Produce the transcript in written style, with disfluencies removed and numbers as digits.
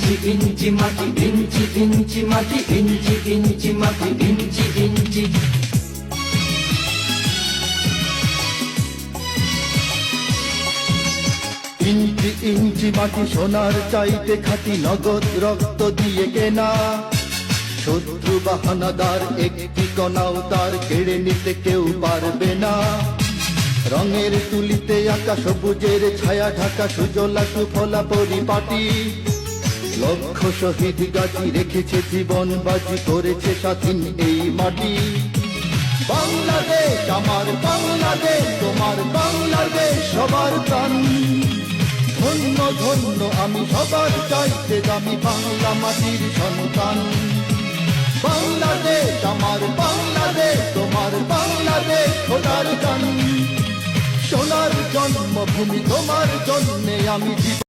ইঞ্চি ইঞ্চি মাটি, ইঞ্চি ইঞ্চি মাটি, ইঞ্চি ইঞ্চি মাটি, ইঞ্চি ইঞ্চি। ইঞ্চি ইঞ্চি মাটি সোনার চাইতে খাঁটি, নগদ রক্ত দিয়ে কেনা। শত্রু বাহানাদার একটি কণাও তার কেড়ে নিতে কেউ পারবে না। রঙের তুলিতে আঁকা সবুজের ছায়া ঢাকা সুজলা সুফলা পরিপাটি। লক্ষ শহীদ গাছি রেখেছে জীবন বাজি, করেছে স্বাধীন এই মাটি। বাংলাদেশ আমার বাংলাদেশ, তোমার বাংলাদেশ সবার প্রাণ। ধন্য ধন্য আমি সবার চাইতে দামি বাংলা মাটির সন্তান। বাংলাদেশ আমার বাংলাদেশ, তোমার বাংলাদেশ খোদার গান। সোনার জন্মভূমি তোমার জন্যে আমি জীবন